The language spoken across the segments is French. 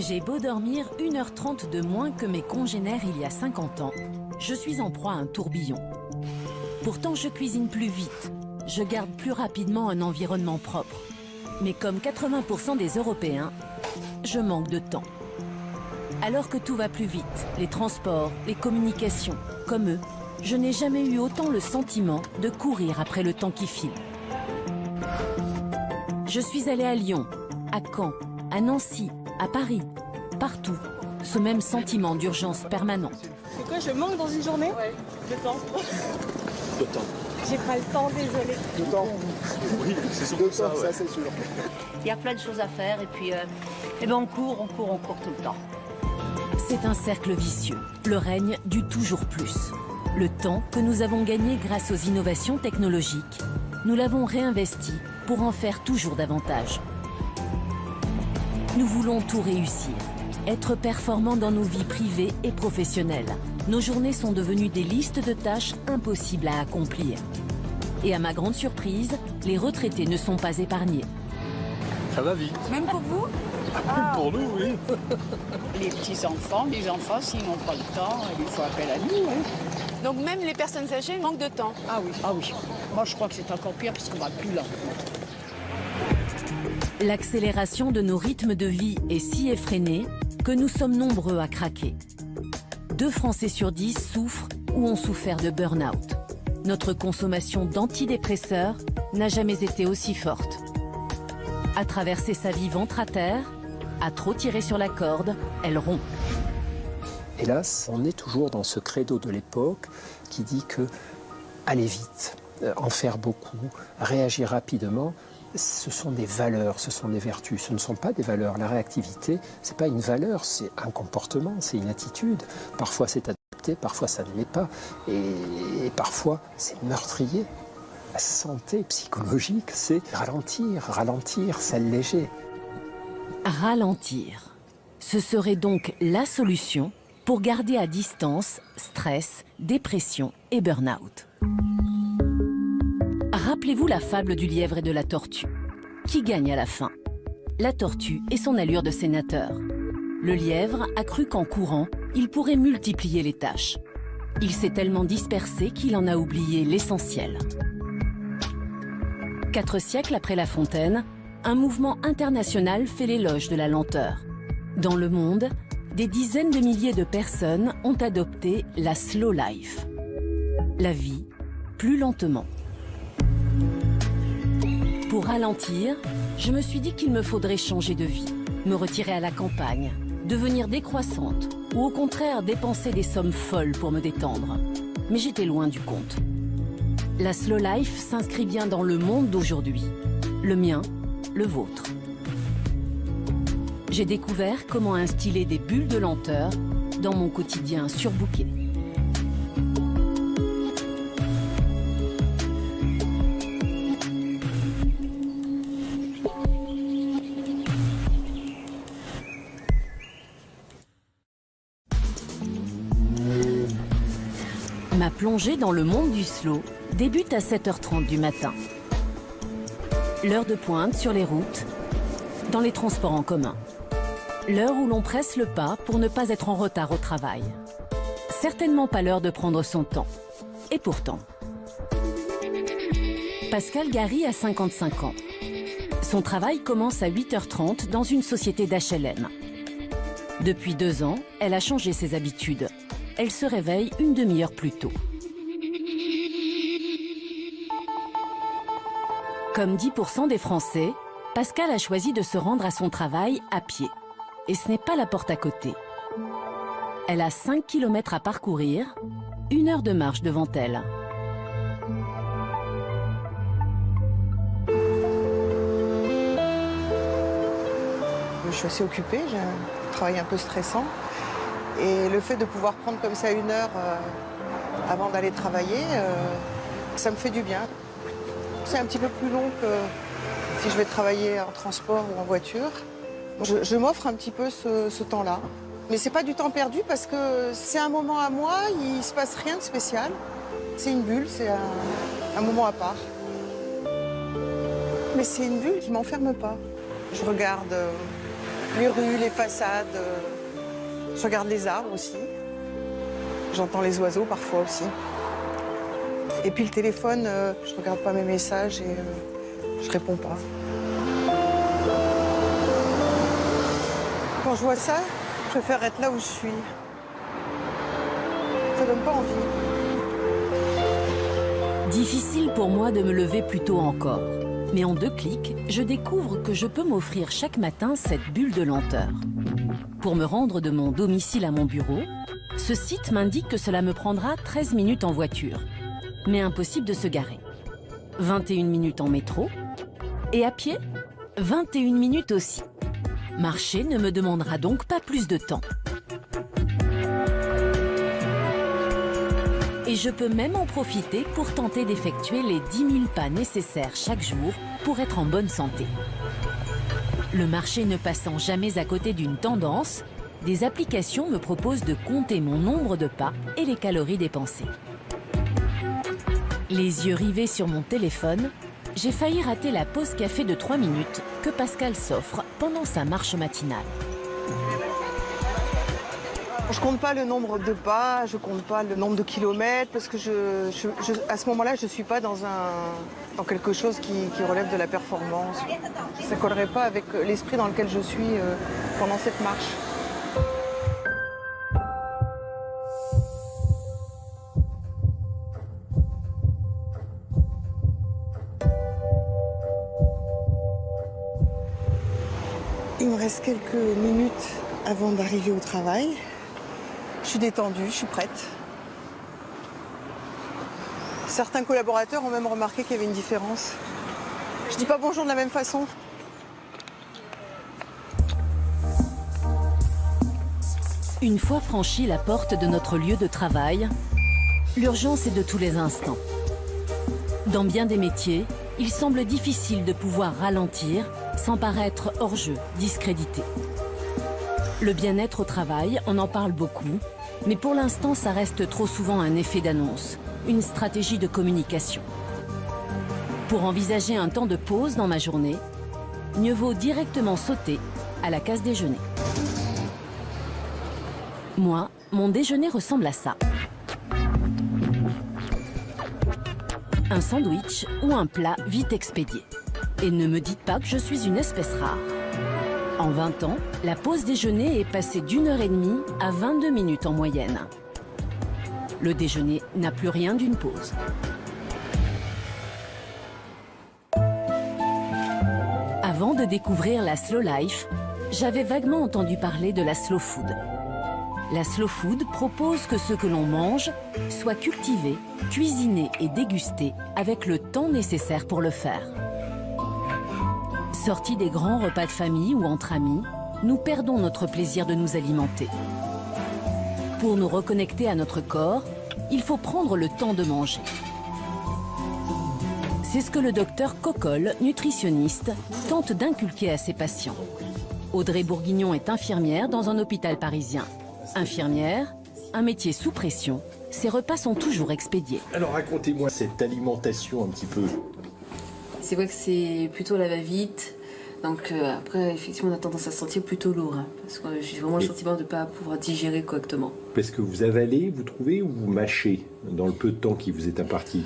J'ai beau dormir 1h30 de moins que mes congénères il y a 50 ans, je suis en proie à un tourbillon. Pourtant, je cuisine plus vite, je garde plus rapidement un environnement propre. Mais comme 80% des Européens, je manque de temps. Alors que tout va plus vite, les transports, les communications, comme eux, je n'ai jamais eu autant le sentiment de courir après le temps qui file. Je suis allée à Lyon, à Caen, à Nancy, à Paris, partout, ce même sentiment d'urgence permanent. C'est quoi, je manque dans une journée? Ouais, de temps. De temps. J'ai pas le temps, désolé. De temps. Oui, c'est surtout ça, ouais. Ça c'est sûr. Il y a plein de choses à faire et puis on court tout le temps. C'est un cercle vicieux, le règne du toujours plus. Le temps que nous avons gagné grâce aux innovations technologiques, nous l'avons réinvesti pour en faire toujours davantage. Nous voulons tout réussir, être performants dans nos vies privées et professionnelles. Nos journées sont devenues des listes de tâches impossibles à accomplir. Et à ma grande surprise, les retraités ne sont pas épargnés. Ça va vite. Même pour vous? Pour nous, oui. Les petits-enfants, les enfants, s'ils n'ont pas le temps, il faut appel à nous. Hein. Donc même les personnes âgées manquent de temps? Ah oui. Moi, je crois que c'est encore pire parce qu'on va plus là. L'accélération de nos rythmes de vie est si effrénée que nous sommes nombreux à craquer. 2 Français sur 10 souffrent ou ont souffert de burn-out. Notre consommation d'antidépresseurs n'a jamais été aussi forte. À traverser sa vie ventre à terre, à trop tirer sur la corde, elle rompt. Hélas, on est toujours dans ce credo de l'époque qui dit que aller vite, en faire beaucoup, réagir rapidement, ce sont des valeurs, ce sont des vertus, ce ne sont pas des valeurs. La réactivité, ce n'est pas une valeur, c'est un comportement, c'est une attitude. Parfois c'est adapté, parfois ça ne l'est pas, et parfois c'est meurtrier. La santé psychologique, c'est ralentir, s'alléger. Ralentir. Ce serait donc la solution pour garder à distance stress, dépression et burn-out. Rappelez-vous la fable du lièvre et de la tortue. Qui gagne à la fin? La tortue et son allure de sénateur. Le lièvre a cru qu'en courant, il pourrait multiplier les tâches. Il s'est tellement dispersé qu'il en a oublié l'essentiel. 4 siècles après La Fontaine, un mouvement international fait l'éloge de la lenteur. Dans le monde, des dizaines de milliers de personnes ont adopté la slow life. La vie, plus lentement. Pour ralentir, je me suis dit qu'il me faudrait changer de vie, me retirer à la campagne, devenir décroissante ou au contraire dépenser des sommes folles pour me détendre. Mais j'étais loin du compte. La slow life s'inscrit bien dans le monde d'aujourd'hui, le mien, le vôtre. J'ai découvert comment instiller des bulles de lenteur dans mon quotidien surbooké. Ma plongée dans le monde du slow débute à 7h30 du matin. L'heure de pointe sur les routes, dans les transports en commun. L'heure où l'on presse le pas pour ne pas être en retard au travail. Certainement pas l'heure de prendre son temps. Et pourtant. Pascale Gary a 55 ans. Son travail commence à 8h30 dans une société d'HLM. Depuis 2 ans, elle a changé ses habitudes. Elle se réveille une demi-heure plus tôt. Comme 10% des Français, Pascale a choisi de se rendre à son travail à pied. Et ce n'est pas la porte à côté. Elle a 5 km à parcourir, 1 heure de marche devant elle. Je suis assez occupée, j'ai un travail un peu stressant. Et le fait de pouvoir prendre comme ça 1 heure avant d'aller travailler, ça me fait du bien. C'est un petit peu plus long que si je vais travailler en transport ou en voiture. Je m'offre un petit peu ce temps-là. Mais c'est pas du temps perdu parce que c'est un moment à moi, il se passe rien de spécial. C'est une bulle, c'est un moment à part. Mais c'est une bulle qui m'enferme pas. Je regarde les rues, les façades. Je regarde les arbres aussi. J'entends les oiseaux parfois aussi. Et puis le téléphone, je regarde pas mes messages et je réponds pas. Quand je vois ça, je préfère être là où je suis. Ça donne pas envie. Difficile pour moi de me lever plus tôt encore. Mais en 2 clics, je découvre que je peux m'offrir chaque matin cette bulle de lenteur. Pour me rendre de mon domicile à mon bureau, ce site m'indique que cela me prendra 13 minutes en voiture. Mais impossible de se garer. 21 minutes en métro. Et à pied, 21 minutes aussi. Marcher ne me demandera donc pas plus de temps. Et je peux même en profiter pour tenter d'effectuer les 10 000 pas nécessaires chaque jour pour être en bonne santé. Le marché ne passant jamais à côté d'une tendance, des applications me proposent de compter mon nombre de pas et les calories dépensées. Les yeux rivés sur mon téléphone, j'ai failli rater la pause café de 3 minutes que Pascal s'offre pendant sa marche matinale. Je compte pas le nombre de pas, je compte pas le nombre de kilomètres, parce que à ce moment-là, je suis pas dans quelque chose qui relève de la performance. Ça collerait pas avec l'esprit dans lequel je suis pendant cette marche. Il me reste quelques minutes avant d'arriver au travail. Je suis détendue, je suis prête. Certains collaborateurs ont même remarqué qu'il y avait une différence. Je dis pas bonjour de la même façon. Une fois franchie la porte de notre lieu de travail, l'urgence est de tous les instants. Dans bien des métiers, il semble difficile de pouvoir ralentir sans paraître hors jeu, discrédité. Le bien-être au travail, on en parle beaucoup, mais pour l'instant, ça reste trop souvent un effet d'annonce, une stratégie de communication. Pour envisager un temps de pause dans ma journée, mieux vaut directement sauter à la case déjeuner. Moi, mon déjeuner ressemble à ça. Un sandwich ou un plat vite expédié. Et ne me dites pas que je suis une espèce rare. En 20 ans, la pause déjeuner est passée d'1h30 à 22 minutes en moyenne. Le déjeuner n'a plus rien d'une pause. Avant de découvrir la slow life, j'avais vaguement entendu parler de la slow food. La slow food propose que ce que l'on mange soit cultivé, cuisiné et dégusté avec le temps nécessaire pour le faire. Sortis des grands repas de famille ou entre amis, nous perdons notre plaisir de nous alimenter. Pour nous reconnecter à notre corps, il faut prendre le temps de manger. C'est ce que le docteur Cocolle, nutritionniste, tente d'inculquer à ses patients. Audrey Bourguignon est infirmière dans un hôpital parisien. Infirmière, un métier sous pression, ses repas sont toujours expédiés. Alors racontez-moi cette alimentation un petit peu. C'est vrai que c'est plutôt la va-vite. Donc après, effectivement, on a tendance à se sentir plutôt lourd. Hein, parce que j'ai vraiment le sentiment de ne pas pouvoir digérer correctement. Parce que vous avalez, vous trouvez, ou vous mâchez dans le peu de temps qui vous est imparti?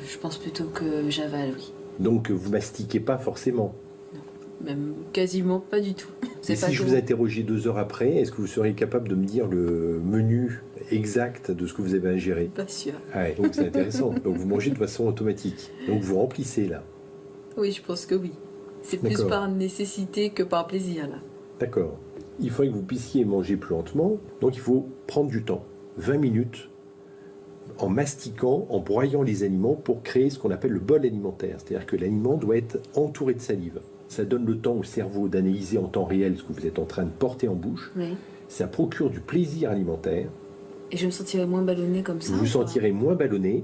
Je pense plutôt que j'avale, oui. Donc vous mastiquez pas forcément? Non, même quasiment pas du tout. Et si je vous interrogeais 2 heures après, est-ce que vous seriez capable de me dire le menu exact de ce que vous avez ingéré? Pas sûr. Ah ouais, donc c'est intéressant. Donc vous mangez de façon automatique. Donc vous remplissez là. Oui, je pense que oui. C'est plus par nécessité que par plaisir, là. D'accord. Il faudrait que vous puissiez manger plus lentement, donc il faut prendre du temps. 20 minutes en mastiquant, en broyant les aliments pour créer ce qu'on appelle le bol alimentaire. C'est-à-dire que l'aliment doit être entouré de salive. Ça donne le temps au cerveau d'analyser en temps réel ce que vous êtes en train de porter en bouche. Oui. Ça procure du plaisir alimentaire. Et je me sentirai moins ballonné comme ça? Vous vous sentirez moins ballonné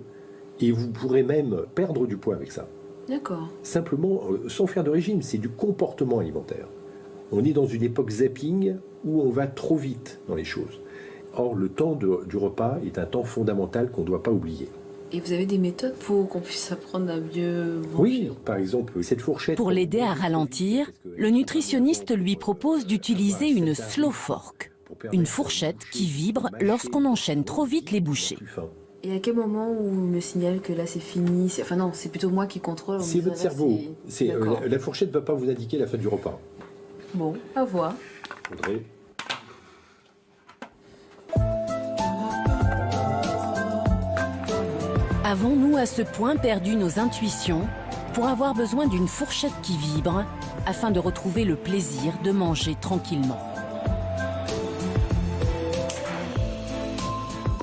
et vous pourrez même perdre du poids avec ça. D'accord. Simplement, sans faire de régime, c'est du comportement alimentaire. On est dans une époque zapping où on va trop vite dans les choses. Or, le temps du repas est un temps fondamental qu'on ne doit pas oublier. Et vous avez des méthodes pour qu'on puisse apprendre à mieux manger? Oui, par exemple, cette fourchette... Pour l'aider à ralentir, le nutritionniste lui propose d'utiliser une slow fork, une fourchette qui vibre lorsqu'on enchaîne trop vite les bouchées. Et à quel moment où on me signale que là c'est fini? Enfin non, c'est plutôt moi qui contrôle. C'est votre cerveau. La fourchette ne va pas vous indiquer la fin du repas. Bon, à voir. Audrey. Avons-nous à ce point perdu nos intuitions pour avoir besoin d'une fourchette qui vibre afin de retrouver le plaisir de manger tranquillement?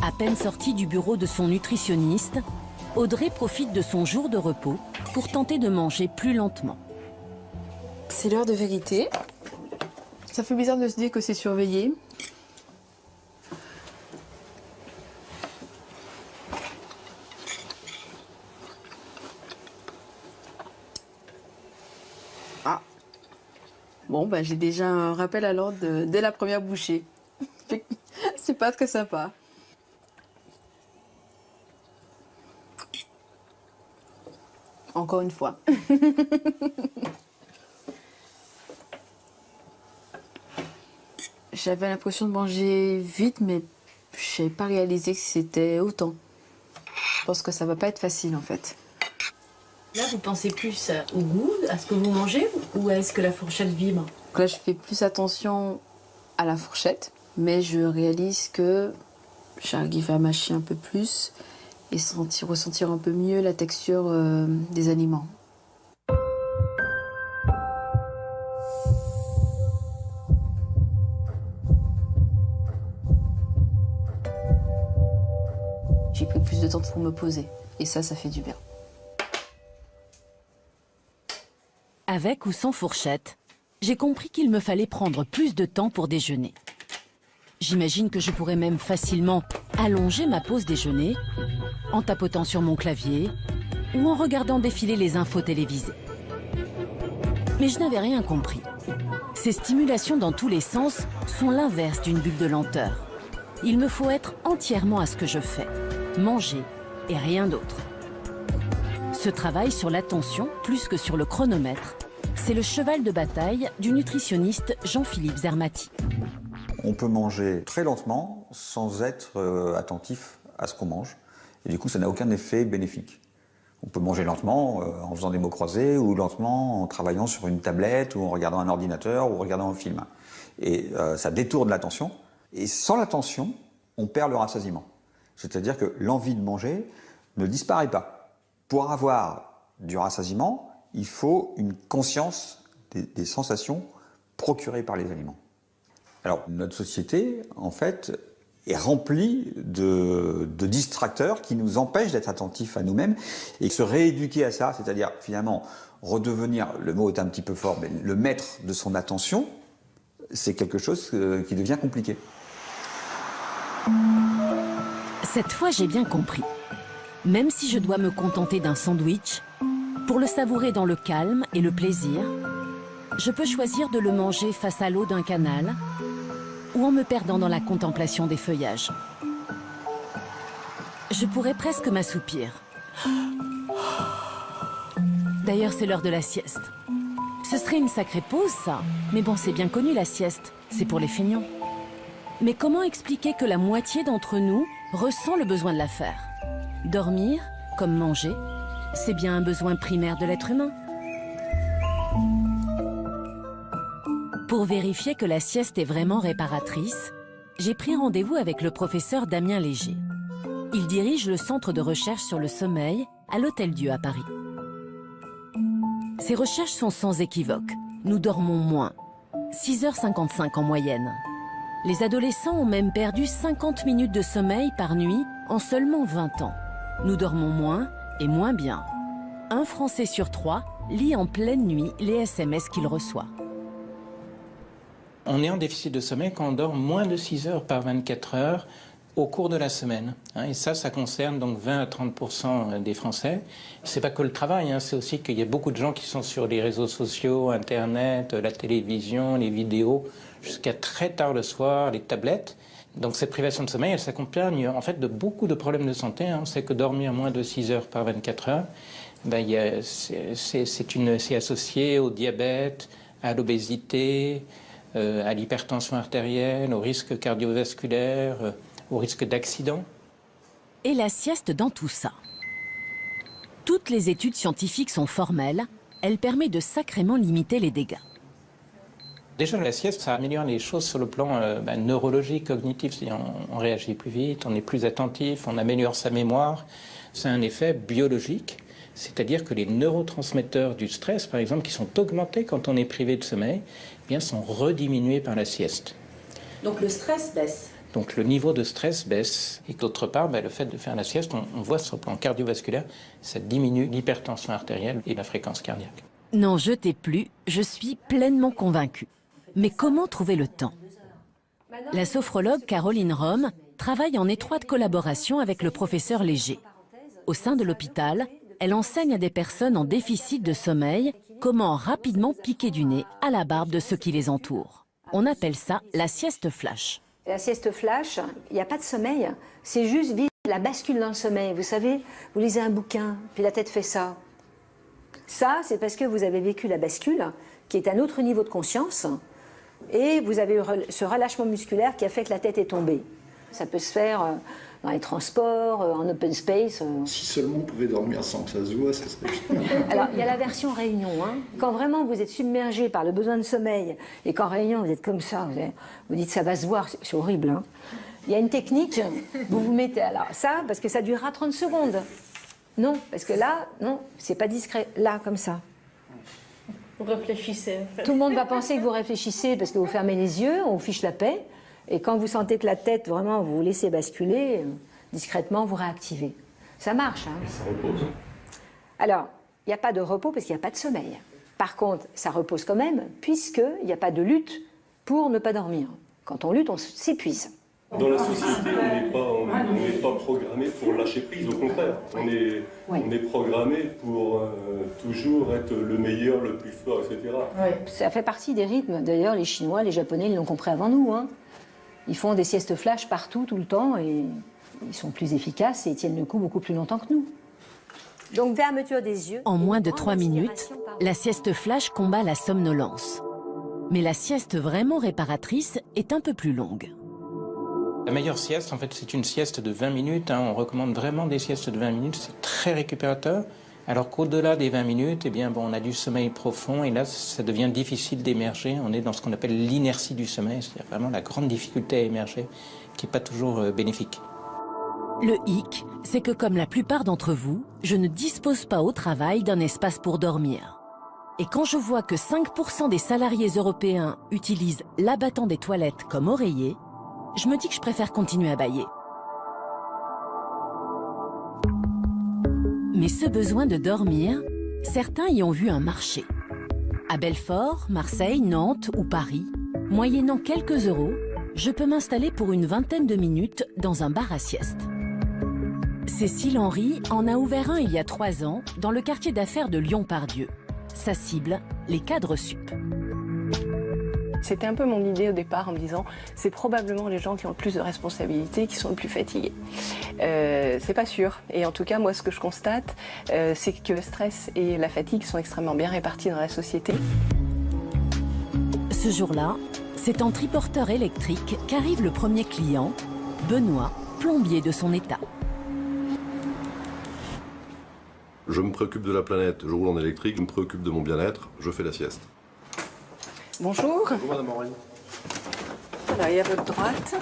À peine sortie du bureau de son nutritionniste, Audrey profite de son jour de repos pour tenter de manger plus lentement. C'est l'heure de vérité. Ça fait bizarre de se dire que c'est surveillé. Ah. Bon, bah, j'ai déjà un rappel à l'ordre dès la première bouchée. C'est pas très sympa. Encore une fois. J'avais l'impression de manger vite, mais je n'avais pas réalisé que c'était autant. Je pense que ça va pas être facile en fait. Là, vous pensez plus au goût, à ce que vous mangez, ou est-ce que la fourchette vibre? Donc là, je fais plus attention à la fourchette, mais je réalise que j'arrive à mâcher un peu plus et ressentir un peu mieux la texture des aliments. J'ai pris plus de temps pour me poser et ça fait du bien. Avec ou sans fourchette, j'ai compris qu'il me fallait prendre plus de temps pour déjeuner. J'imagine que je pourrais même facilement allonger ma pause déjeuner en tapotant sur mon clavier ou en regardant défiler les infos télévisées. Mais je n'avais rien compris. Ces stimulations dans tous les sens sont l'inverse d'une bulle de lenteur. Il me faut être entièrement à ce que je fais, manger et rien d'autre. Ce travail sur l'attention, plus que sur le chronomètre, c'est le cheval de bataille du nutritionniste Jean-Philippe Zermati. On peut manger très lentement sans être attentif à ce qu'on mange. Et du coup, ça n'a aucun effet bénéfique. On peut manger lentement en faisant des mots croisés ou lentement en travaillant sur une tablette ou en regardant un ordinateur ou en regardant un film. Et ça détourne l'attention. Et sans l'attention, on perd le rassasiement. C'est-à-dire que l'envie de manger ne disparaît pas. Pour avoir du rassasiement, il faut une conscience des sensations procurées par les aliments. Alors, notre société, en fait, est remplie de distracteurs qui nous empêchent d'être attentifs à nous-mêmes et se rééduquer à ça, c'est-à-dire finalement redevenir, le mot est un petit peu fort, mais le maître de son attention, c'est quelque chose qui devient compliqué. Cette fois, j'ai bien compris. Même si je dois me contenter d'un sandwich, pour le savourer dans le calme et le plaisir, je peux choisir de le manger face à l'eau d'un canal ou en me perdant dans la contemplation des feuillages. Je pourrais presque m'assoupir. D'ailleurs, c'est l'heure de la sieste. Ce serait une sacrée pause, ça. Mais bon, c'est bien connu, la sieste. C'est pour les feignants. Mais comment expliquer que la moitié d'entre nous ressent le besoin de la faire? Dormir, comme manger, c'est bien un besoin primaire de l'être humain. Pour vérifier que la sieste est vraiment réparatrice, j'ai pris rendez-vous avec le professeur Damien Léger. Il dirige le centre de recherche sur le sommeil à l'Hôtel-Dieu à Paris. Ses recherches sont sans équivoque. Nous dormons moins, 6h55 en moyenne. Les adolescents ont même perdu 50 minutes de sommeil par nuit en seulement 20 ans. Nous dormons moins et moins bien. Un Français sur 3 lit en pleine nuit les SMS qu'il reçoit. On est en déficit de sommeil quand on dort moins de 6 heures par 24 heures au cours de la semaine. Et ça concerne donc 20 à 30% des Français. C'est pas que le travail, c'est aussi qu'il y a beaucoup de gens qui sont sur les réseaux sociaux, Internet, la télévision, les vidéos, jusqu'à très tard le soir, les tablettes. Donc cette privation de sommeil, elle s'accompagne en fait de beaucoup de problèmes de santé. On sait que dormir moins de 6 heures par 24 heures, c'est associé au diabète, à l'obésité, à l'hypertension artérielle, au risque cardiovasculaire, au risque d'accident. Et la sieste dans tout ça. Toutes les études scientifiques sont formelles, elle permet de sacrément limiter les dégâts. Déjà, la sieste, ça améliore les choses sur le plan neurologique, cognitif. On réagit plus vite, on est plus attentif, on améliore sa mémoire. C'est un effet biologique, c'est-à-dire que les neurotransmetteurs du stress, par exemple, qui sont augmentés quand on est privé de sommeil, eh bien, sont rediminués par la sieste. Donc le stress baisse. Donc le niveau de stress baisse. Et d'autre part, le fait de faire la sieste, on voit sur le plan cardiovasculaire, ça diminue l'hypertension artérielle et la fréquence cardiaque. N'en jetez plus, je suis pleinement convaincue. Mais comment trouver le temps? La sophrologue Caroline Rome travaille en étroite collaboration avec le professeur Léger. Au sein de l'hôpital, elle enseigne à des personnes en déficit de sommeil comment rapidement piquer du nez à la barbe de ceux qui les entourent. On appelle ça la sieste flash. La sieste flash, il n'y a pas de sommeil, c'est juste vivre la bascule dans le sommeil. Vous savez, vous lisez un bouquin, puis la tête fait ça. Ça, c'est parce que vous avez vécu la bascule, qui est un autre niveau de conscience, et vous avez eu ce relâchement musculaire qui a fait que la tête est tombée. Ça peut se faire dans les transports, en open space. Si seulement on pouvait dormir sans que ça se voit, ça serait bien. Alors, il y a la version réunion. Quand vraiment vous êtes submergé par le besoin de sommeil, et qu'en réunion vous êtes comme ça, vous dites ça va se voir, c'est horrible. Il y a une technique, vous vous mettez... Alors ça, parce que ça durera 30 secondes. Non, parce que là, non, c'est pas discret. Là, comme ça. Vous réfléchissez. En fait. Tout le monde va penser que vous réfléchissez parce que vous fermez les yeux, on vous fiche la paix. Et quand vous sentez que la tête, vraiment, vous vous laissez basculer, discrètement, vous réactivez. Ça marche. Et ça repose. Alors, il n'y a pas de repos parce qu'il n'y a pas de sommeil. Par contre, ça repose quand même, puisqu'il n'y a pas de lutte pour ne pas dormir. Quand on lutte, on s'épuise. Dans la société, on n'est pas programmé pour lâcher prise, au contraire. On est programmé pour toujours être le meilleur, le plus fort, etc. Oui. Ça fait partie des rythmes. D'ailleurs, les Chinois, les Japonais, ils l'ont compris avant nous. Ils font des siestes flash partout, tout le temps, et ils sont plus efficaces et ils tiennent le coup beaucoup plus longtemps que nous. Donc, fermeture des yeux. En moins de 3 minutes, la sieste flash combat la somnolence. Mais la sieste vraiment réparatrice est un peu plus longue. La meilleure sieste, en fait, c'est une sieste de 20 minutes. On recommande vraiment des siestes de 20 minutes. C'est très récupérateur. Alors qu'au-delà des 20 minutes, eh bien, on a du sommeil profond et là, ça devient difficile d'émerger. On est dans ce qu'on appelle l'inertie du sommeil, c'est-à-dire vraiment la grande difficulté à émerger, qui n'est pas toujours bénéfique. Le hic, c'est que comme la plupart d'entre vous, je ne dispose pas au travail d'un espace pour dormir. Et quand je vois que 5% des salariés européens utilisent l'abattant des toilettes comme oreiller, je me dis que je préfère continuer à bâiller. Mais ce besoin de dormir, certains y ont vu un marché. À Belfort, Marseille, Nantes ou Paris, moyennant quelques euros, je peux m'installer pour une vingtaine de minutes dans un bar à sieste. Cécile Henry en a ouvert un il y a 3 ans dans le quartier d'affaires de Lyon-Part-Dieu. Sa cible, les cadres sup. C'était un peu mon idée au départ en me disant c'est probablement les gens qui ont le plus de responsabilités qui sont le plus fatigués. C'est pas sûr. Et en tout cas, moi, ce que je constate, c'est que le stress et la fatigue sont extrêmement bien répartis dans la société. Ce jour-là, c'est en triporteur électrique qu'arrive le premier client, Benoît, plombier de son état. Je me préoccupe de la planète, je roule en électrique, je me préoccupe de mon bien-être, je fais la sieste. Bonjour. Bonjour Madame Henry. Alors, il y a votre droite.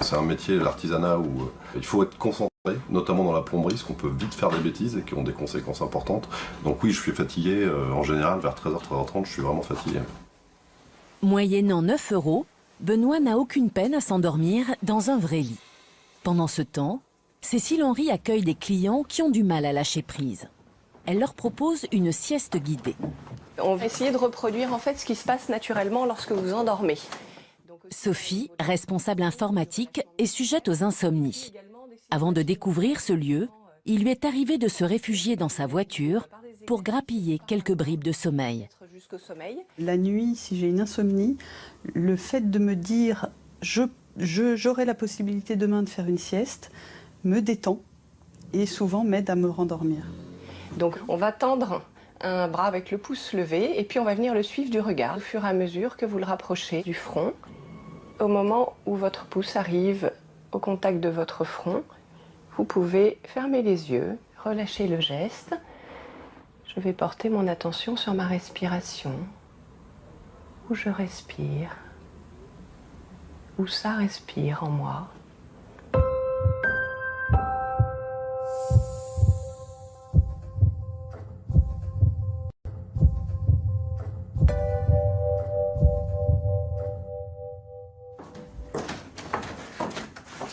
C'est un métier, l'artisanat, où il faut être concentré, notamment dans la plomberie, parce qu'on peut vite faire des bêtises et qui ont des conséquences importantes. Donc oui, je suis fatigué, en général, vers 13h, 13h30, je suis vraiment fatigué. Moyennant 9 euros, Benoît n'a aucune peine à s'endormir dans un vrai lit. Pendant ce temps, Cécile Henry accueille des clients qui ont du mal à lâcher prise. Elle leur propose une sieste guidée. On va essayer de reproduire en fait ce qui se passe naturellement lorsque vous endormez. Sophie, responsable informatique, est sujette aux insomnies. Avant de découvrir ce lieu, il lui est arrivé de se réfugier dans sa voiture pour grappiller quelques bribes de sommeil. La nuit, si j'ai une insomnie, le fait de me dire je j'aurai la possibilité demain de faire une sieste, me détend et souvent m'aide à me rendormir. Donc on va tendre un bras avec le pouce levé et puis on va venir le suivre du regard au fur et à mesure que vous le rapprochez du front. Au moment où votre pouce arrive au contact de votre front, vous pouvez fermer les yeux, relâcher le geste. Je vais porter mon attention sur ma respiration, où je respire, où ça respire en moi.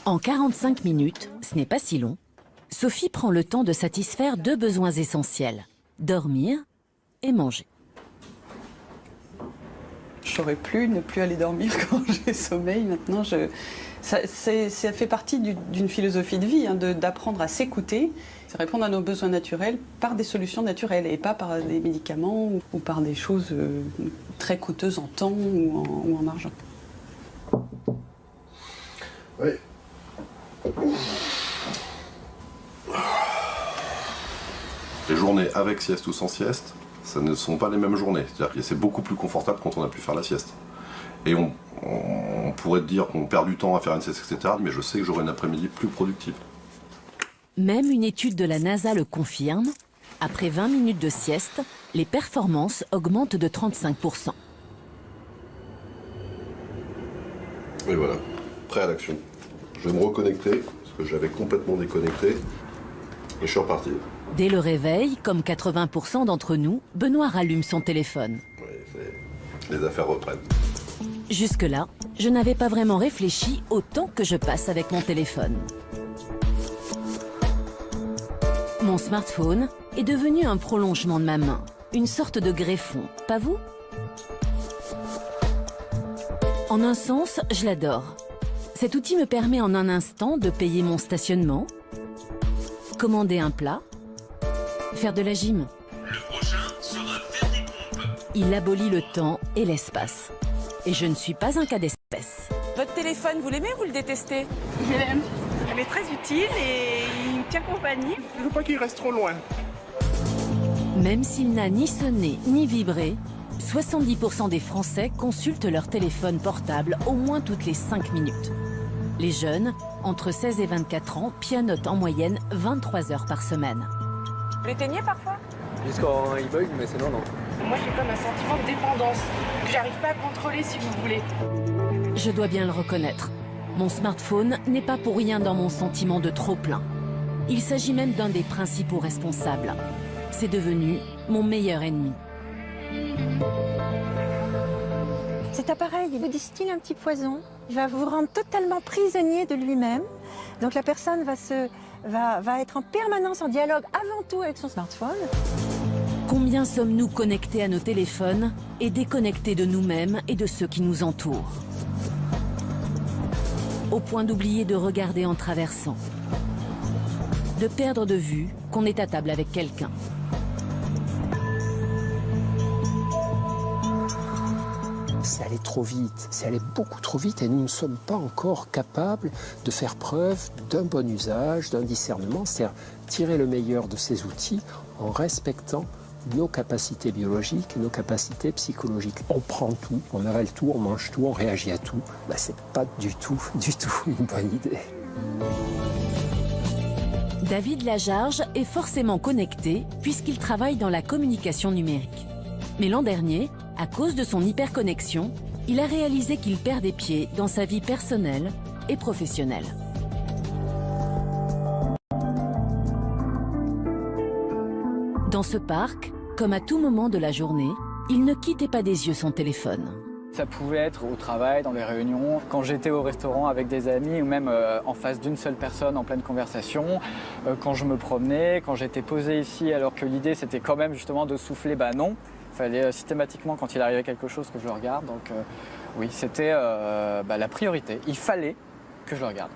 En 45 minutes, ce n'est pas si long, Sophie prend le temps de satisfaire 2 besoins essentiels, dormir et manger. J'aurais pu ne plus aller dormir quand j'ai sommeil. Maintenant, ça fait partie d'une philosophie de vie, hein, d'apprendre à s'écouter, répondre à nos besoins naturels par des solutions naturelles et pas par des médicaments ou par des choses très coûteuses en temps ou en argent. Oui. Les journées avec sieste ou sans sieste, ça ne sont pas les mêmes journées. C'est-à-dire que c'est beaucoup plus confortable quand on a pu faire la sieste. Et on pourrait dire qu'on perd du temps à faire une sieste, etc. Mais je sais que j'aurai une après-midi plus productive. Même une étude de la NASA le confirme. Après 20 minutes de sieste, les performances augmentent de 35%. Et voilà, prêt à l'action. Je vais me reconnecter, parce que j'avais complètement déconnecté, et je suis reparti. Dès le réveil, comme 80% d'entre nous, Benoît rallume son téléphone. Oui, les affaires reprennent. Jusque-là, je n'avais pas vraiment réfléchi au temps que je passe avec mon téléphone. Mon smartphone est devenu un prolongement de ma main, une sorte de greffon, pas vous? En un sens, je l'adore. Cet outil me permet en un instant de payer mon stationnement, commander un plat, faire de la gym. Le prochain sera faire des pompes. Il abolit le temps et l'espace. Et je ne suis pas un cas d'espèce. Votre téléphone, vous l'aimez ou vous le détestez? Je l'aime. Elle est très utile et il me tient compagnie. Je veux pas qu'il reste trop loin. Même s'il n'a ni sonné ni vibré, 70% des Français consultent leur téléphone portable au moins toutes les 5 minutes. Les jeunes, entre 16 et 24 ans, pianotent en moyenne 23 heures par semaine. Vous l'éteignez parfois? Juste quand il bug, mais sinon non. Moi j'ai comme un sentiment de dépendance que j'arrive pas à contrôler si vous voulez. Je dois bien le reconnaître. Mon smartphone n'est pas pour rien dans mon sentiment de trop-plein. Il s'agit même d'un des principaux responsables. C'est devenu mon meilleur ennemi. Cet appareil, il vous distille un petit poison. Il va vous rendre totalement prisonnier de lui-même. Donc la personne va être en permanence en dialogue avant tout avec son smartphone. Combien sommes-nous connectés à nos téléphones et déconnectés de nous-mêmes et de ceux qui nous entourent? Au point d'oublier de regarder en traversant. De perdre de vue qu'on est à table avec quelqu'un. C'est allé trop vite, c'est allé beaucoup trop vite et nous ne sommes pas encore capables de faire preuve d'un bon usage, d'un discernement, c'est-à-dire tirer le meilleur de ces outils en respectant nos capacités biologiques et nos capacités psychologiques. On prend tout, on avale tout, on mange tout, on réagit à tout. Ben, c'est pas du tout une bonne idée. David Lajarge est forcément connecté puisqu'il travaille dans la communication numérique. Mais l'an dernier, à cause de son hyperconnexion, il a réalisé qu'il perd des pieds dans sa vie personnelle et professionnelle. Dans ce parc, comme à tout moment de la journée, il ne quittait pas des yeux son téléphone. Ça pouvait être au travail, dans les réunions, quand j'étais au restaurant avec des amis ou même en face d'une seule personne en pleine conversation, quand je me promenais, quand j'étais posé ici alors que l'idée c'était quand même justement de souffler, bah non. Il fallait systématiquement quand il arrivait quelque chose que je le regarde, donc oui c'était la priorité, il fallait que je le regarde.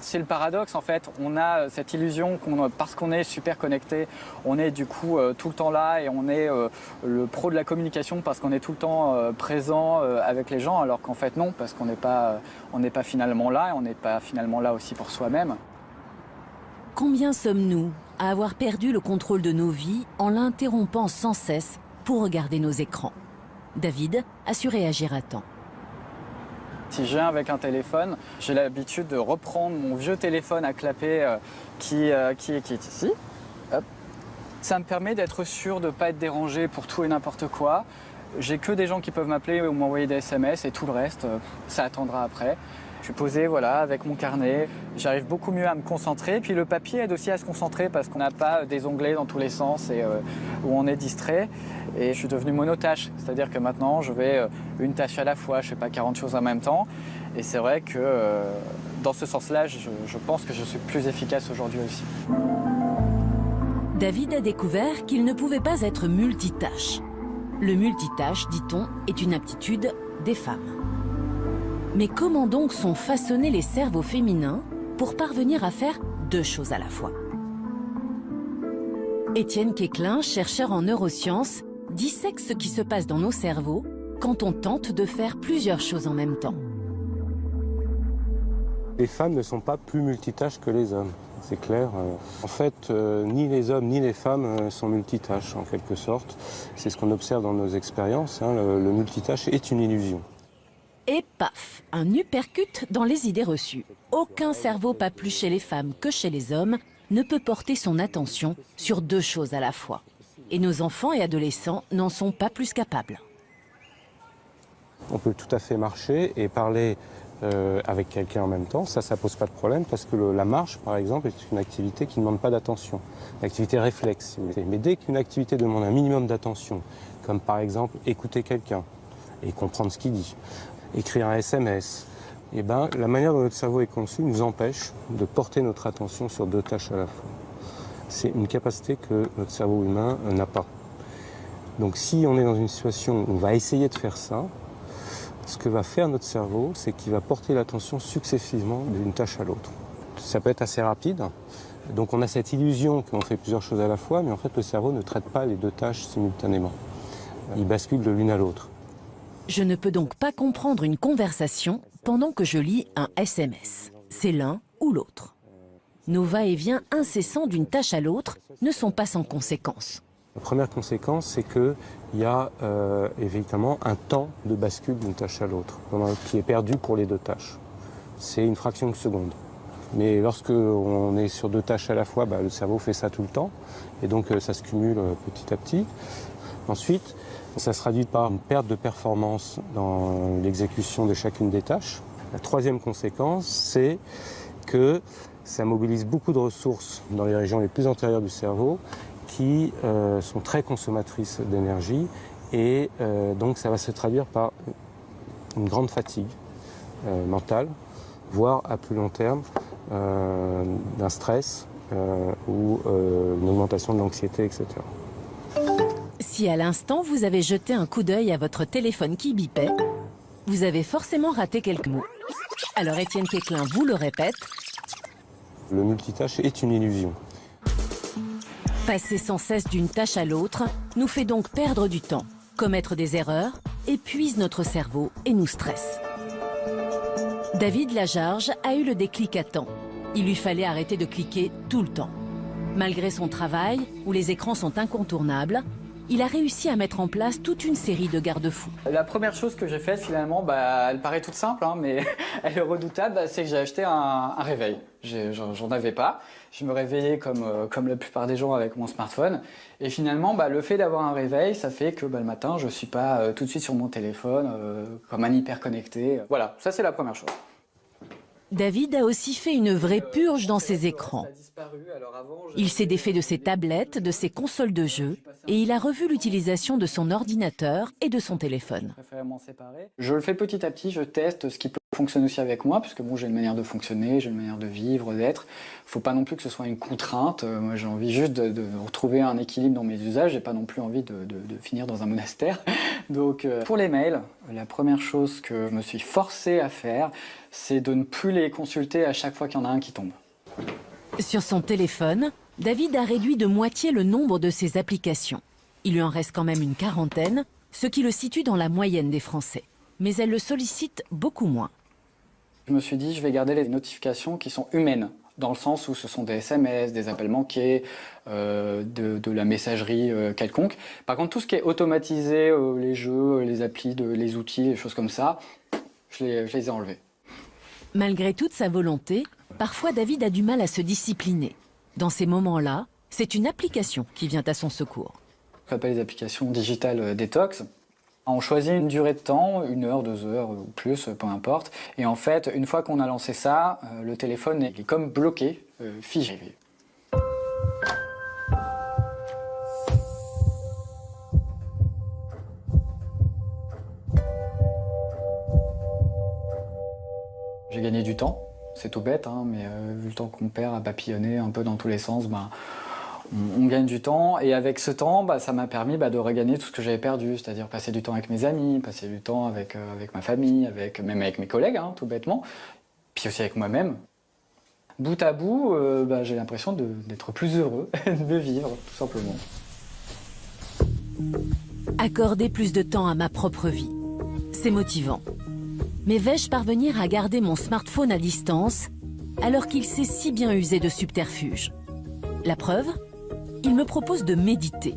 C'est le paradoxe en fait, on a cette illusion parce qu'on est super connecté, on est du coup tout le temps là et on est le pro de la communication parce qu'on est tout le temps présent avec les gens, alors qu'en fait non, parce qu'on n'est pas finalement là et on n'est pas finalement là aussi pour soi-même. Combien sommes-nous à avoir perdu le contrôle de nos vies en l'interrompant sans cesse pour regarder nos écrans? David a su réagir à temps. Si je viens avec un téléphone, j'ai l'habitude de reprendre mon vieux téléphone à clapper qui est ici. Hop. Ça me permet d'être sûr de ne pas être dérangé pour tout et n'importe quoi. J'ai que des gens qui peuvent m'appeler ou m'envoyer des SMS et tout le reste, ça attendra après. Je suis posé voilà, avec mon carnet, j'arrive beaucoup mieux à me concentrer. Puis le papier aide aussi à se concentrer parce qu'on n'a pas des onglets dans tous les sens et où on est distrait. Et je suis devenu monotâche, c'est-à-dire que maintenant je vais une tâche à la fois, je ne fais pas 40 choses en même temps. Et c'est vrai que dans ce sens-là, je pense que je suis plus efficace aujourd'hui aussi. David a découvert qu'il ne pouvait pas être multitâche. Le multitâche, dit-on, est une aptitude des femmes. Mais comment donc sont façonnés les cerveaux féminins pour parvenir à faire deux choses à la fois? Étienne Quéclin, chercheur en neurosciences, dissèque ce qui se passe dans nos cerveaux quand on tente de faire plusieurs choses en même temps. Les femmes ne sont pas plus multitâches que les hommes, c'est clair. En fait, ni les hommes ni les femmes sont multitâches en quelque sorte. C'est ce qu'on observe dans nos expériences, hein. Le multitâche est une illusion. Et paf, un uppercut dans les idées reçues. Aucun cerveau, pas plus chez les femmes que chez les hommes, ne peut porter son attention sur deux choses à la fois. Et nos enfants et adolescents n'en sont pas plus capables. On peut tout à fait marcher et parler avec quelqu'un en même temps, ça pose pas de problème parce que la marche, par exemple, est une activité qui ne demande pas d'attention, une activité réflexe, si vous voulez. Mais dès qu'une activité demande un minimum d'attention, comme par exemple écouter quelqu'un et comprendre ce qu'il dit, écrire un SMS, eh ben, la manière dont notre cerveau est conçu nous empêche de porter notre attention sur deux tâches à la fois. C'est une capacité que notre cerveau humain n'a pas. Donc si on est dans une situation où on va essayer de faire ça, ce que va faire notre cerveau, c'est qu'il va porter l'attention successivement d'une tâche à l'autre. Ça peut être assez rapide, donc on a cette illusion qu'on fait plusieurs choses à la fois, mais en fait le cerveau ne traite pas les deux tâches simultanément. Il bascule de l'une à l'autre. Je ne peux donc pas comprendre une conversation pendant que je lis un SMS. C'est l'un ou l'autre. Nos va-et-vient incessants d'une tâche à l'autre ne sont pas sans conséquences. La première conséquence, c'est qu'il y a évidemment un temps de bascule d'une tâche à l'autre, qui est perdu pour les deux tâches. C'est une fraction de seconde. Mais lorsque on est sur deux tâches à la fois, le cerveau fait ça tout le temps, et donc ça se cumule petit à petit. Ensuite, ça se traduit par une perte de performance dans l'exécution de chacune des tâches. La troisième conséquence, c'est que ça mobilise beaucoup de ressources dans les régions les plus antérieures du cerveau qui sont très consommatrices d'énergie et donc ça va se traduire par une grande fatigue mentale, voire à plus long terme d'un stress ou une augmentation de l'anxiété, etc. Si à l'instant vous avez jeté un coup d'œil à votre téléphone qui bipait, vous avez forcément raté quelques mots. Alors Étienne Quéclin vous le répète. Le multitâche est une illusion. Passer sans cesse d'une tâche à l'autre nous fait donc perdre du temps, commettre des erreurs, épuise notre cerveau et nous stresse. David Lajarge a eu le déclic à temps. Il lui fallait arrêter de cliquer tout le temps. Malgré son travail, où les écrans sont incontournables, il a réussi à mettre en place toute une série de garde-fous. La première chose que j'ai faite, finalement, elle paraît toute simple, hein, mais elle est redoutable, c'est que j'ai acheté un réveil. J'en avais pas. Je me réveillais comme la plupart des gens avec mon smartphone. Et finalement, le fait d'avoir un réveil, ça fait que le matin, je ne suis pas tout de suite sur mon téléphone, comme un hyper connecté. Voilà, ça c'est la première chose. David a aussi fait une vraie purge dans ses écrans. Il s'est défait de ses tablettes, de ses consoles de jeux, et il a revu l'utilisation de son ordinateur et de son téléphone. Je le fais petit à petit, je teste ce qui peut Fonctionne aussi avec moi, parce que bon, j'ai une manière de fonctionner, j'ai une manière de vivre, d'être. Faut pas non plus que ce soit une contrainte. Moi, j'ai envie juste de retrouver un équilibre dans mes usages. J'ai pas non plus envie de finir dans un monastère. Donc, pour les mails, la première chose que je me suis forcé à faire, c'est de ne plus les consulter à chaque fois qu'il y en a un qui tombe. Sur son téléphone, David a réduit de moitié le nombre de ses applications. Il lui en reste quand même une quarantaine, ce qui le situe dans la moyenne des Français. Mais elle le sollicite beaucoup moins. Je me suis dit, je vais garder les notifications qui sont humaines, dans le sens où ce sont des SMS, des appels manqués, de la messagerie quelconque. Par contre, tout ce qui est automatisé, les jeux, les applis, les outils, les choses comme ça, je les ai enlevés. Malgré toute sa volonté, parfois David a du mal à se discipliner. Dans ces moments-là, c'est une application qui vient à son secours. On s'appelle les applications digitales détox. On choisit une durée de temps, 1 heure, 2 heures ou plus, peu importe. Et en fait, une fois qu'on a lancé ça, le téléphone est comme bloqué, figé. J'ai gagné du temps, c'est tout bête, hein, mais vu le temps qu'on perd à papillonner un peu dans tous les sens, on gagne du temps, et avec ce temps, ça m'a permis de regagner tout ce que j'avais perdu, c'est-à-dire passer du temps avec mes amis, passer du temps avec ma famille, même avec mes collègues, hein, tout bêtement, puis aussi avec moi-même. Bout à bout, j'ai l'impression d'être plus heureux, de vivre, tout simplement. Accorder plus de temps à ma propre vie, c'est motivant. Mais vais-je parvenir à garder mon smartphone à distance alors qu'il sait si bien user de subterfuges? La preuve? Il me propose de méditer.